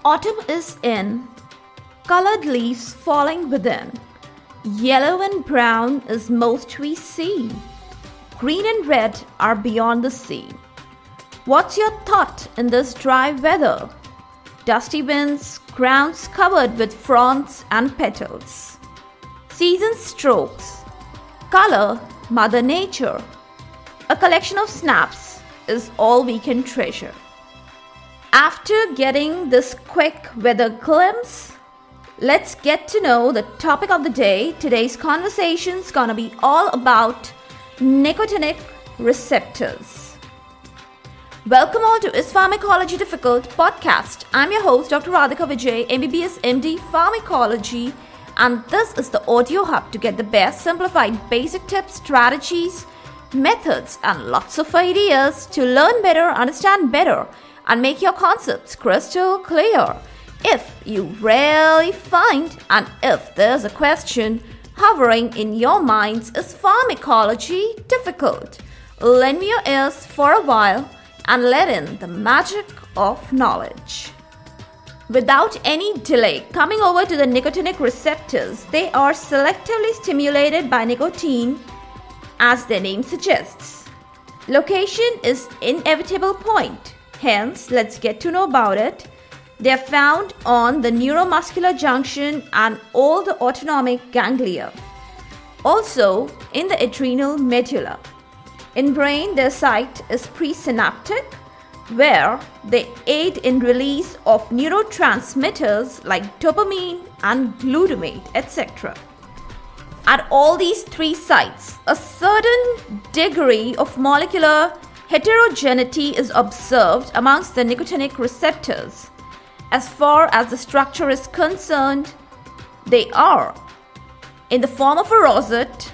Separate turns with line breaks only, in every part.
Autumn is in, colored leaves falling within. Yellow and brown is most we see. Green and red are beyond the sea. What's your thought in this dry weather? Dusty winds, grounds covered with fronds and petals. Season strokes, color, Mother Nature. A collection of snaps is all we can treasure. After getting this quick weather glimpse, let's get to know the topic of the day. Today's conversation is gonna be all about nicotinic receptors. Welcome all to IS Pharmacology Difficult Podcast. I'm your host, Dr. Radhika Vijay, MBBS MD Pharmacology, and this is the audio hub to get the best simplified basic tips, strategies, methods, and lots of ideas to learn better, understand better, and make your concepts crystal clear. If you really find, and if there's a question hovering in your minds, is pharmacology difficult? Lend me your ears for a while and let in the magic of knowledge. Without any delay, coming over to the nicotinic receptors, they are selectively stimulated by nicotine, as their name suggests. Location is inevitable point. Hence, let's get to know about it. They are found on the neuromuscular junction and all the autonomic ganglia. Also, in the adrenal medulla. In brain, their site is presynaptic, where they aid in release of neurotransmitters like dopamine and glutamate, etc. At all these three sites, a certain degree of molecular heterogeneity is observed amongst the nicotinic receptors. As far as the structure is concerned, they are in the form of a rosette,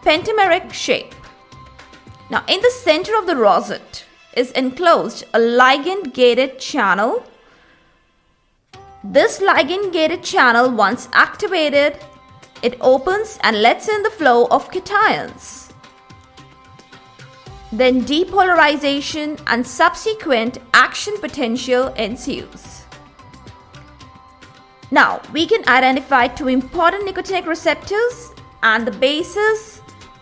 pentameric shape. Now, in the center of the rosette is enclosed a ligand-gated channel. This ligand-gated channel, once activated, it opens and lets in the flow of cations. Then depolarization and subsequent action potential ensues. Now, we can identify two important nicotinic receptors, and the basis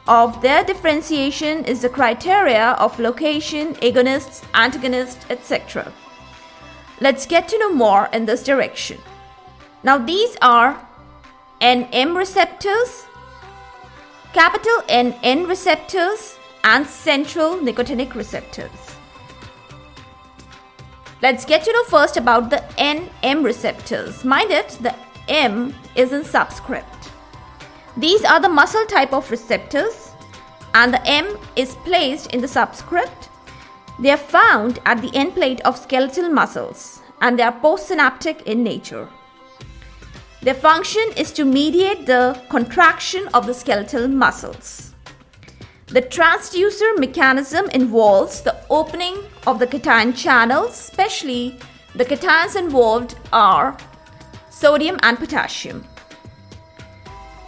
of their differentiation is the criteria of location, agonists, antagonists, etc. Let's get to know more in this direction. Now, these are NM receptors, capital NN receptors, and central nicotinic receptors. Let's get to know first about the NM receptors. Mind it, the M is in subscript. These are the muscle type of receptors, and the M is placed in the subscript. They are found at the end plate of skeletal muscles, and they are postsynaptic in nature. Their function is to mediate the contraction of the skeletal muscles. The transducer mechanism involves the opening of the cation channels, especially the cations involved are sodium and potassium.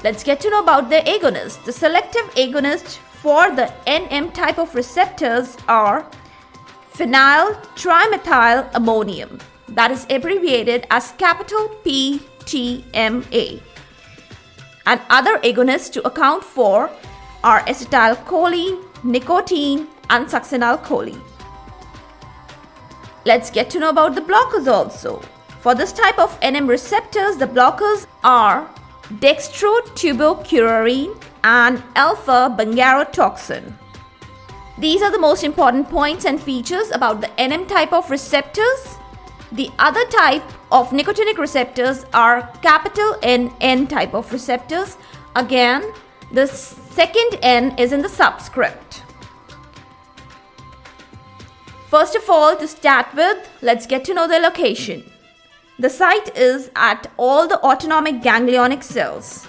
Let's get to know about the agonists. The selective agonists for the NM type of receptors are phenyl trimethyl ammonium, that is abbreviated as capital PTMA. And other agonists to account for are acetylcholine, nicotine, and succinylcholine. Let's get to know about the blockers also. For this type of NM receptors, the blockers are dextrotubocurarine and alpha-bungarotoxin. These are the most important points and features about the NM type of receptors. The other type of nicotinic receptors are capital NN type of receptors. Again, the second N is in the subscript. First of all, to start with, let's get to know their location. The site is at all the autonomic ganglionic cells.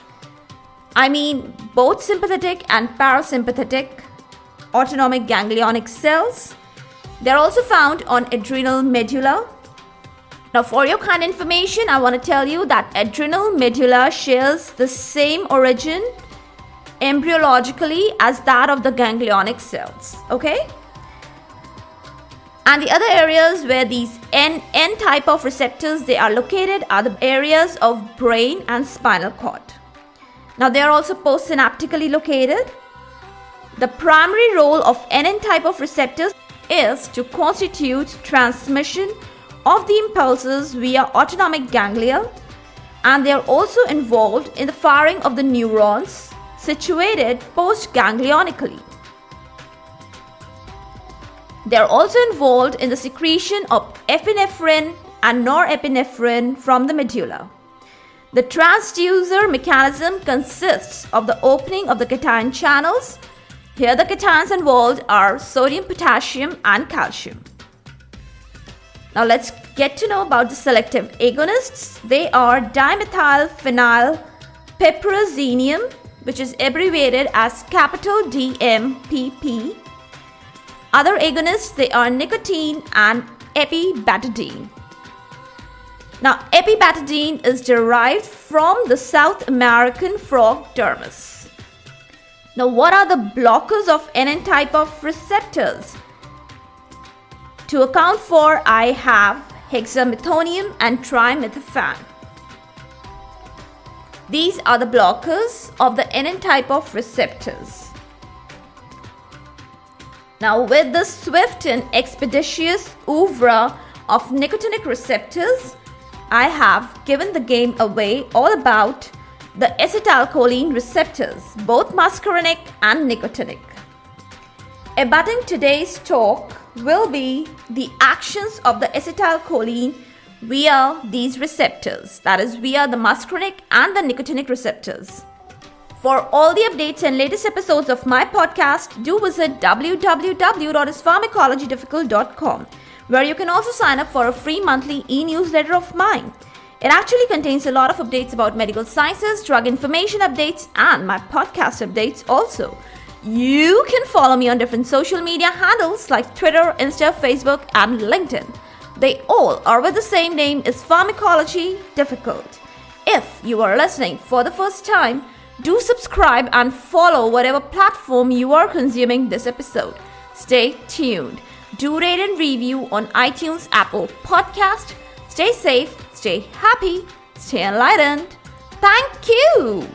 I mean both sympathetic and parasympathetic autonomic ganglionic cells. They're also found on adrenal medulla. Now, for your kind information, I want to tell you that adrenal medulla shares the same origin embryologically as that of the ganglionic cells. Okay? And the other areas where these N type of receptors they are located are the areas of brain and spinal cord. Now they are also postsynaptically located. The primary role of N type of receptors is to constitute transmission of the impulses via autonomic ganglia, and they are also involved in the firing of the neurons situated postganglionically. They are also involved in the secretion of epinephrine and norepinephrine from the medulla. The transducer mechanism consists of the opening of the cation channels. Here the cations involved are sodium, potassium and calcium. Now let's get to know about the selective agonists. They are dimethylphenylpiperazinium, which is abbreviated as capital DMPP. Other agonists, they are nicotine and epibetadine. Now, epibetadine is derived from the South American frog dermis. Now, what are the blockers of N type of receptors? To account for, I have hexamethonium and trimethophan. These are the blockers of the N type of receptors. Now, with the swift and expeditious oeuvre of nicotinic receptors, I have given the game away all about the acetylcholine receptors, both muscarinic and nicotinic. Abutting today's talk will be the actions of the acetylcholine via these receptors, that is via the muscarinic and the nicotinic receptors. For all the updates and latest episodes of my podcast, do visit www.ispharmacologydifficult.com, where you can also sign up for a free monthly e-newsletter of mine. It actually contains a lot of updates about medical sciences, drug information updates, and my podcast updates also. You can follow me on different social media handles like Twitter, Insta, Facebook, and LinkedIn. They all are with the same name as Pharmacology Difficult. If you are listening for the first time, do subscribe and follow whatever platform you are consuming this episode. Stay tuned. Do rate and review on iTunes, Apple Podcast. Stay safe, stay happy, stay enlightened. Thank you.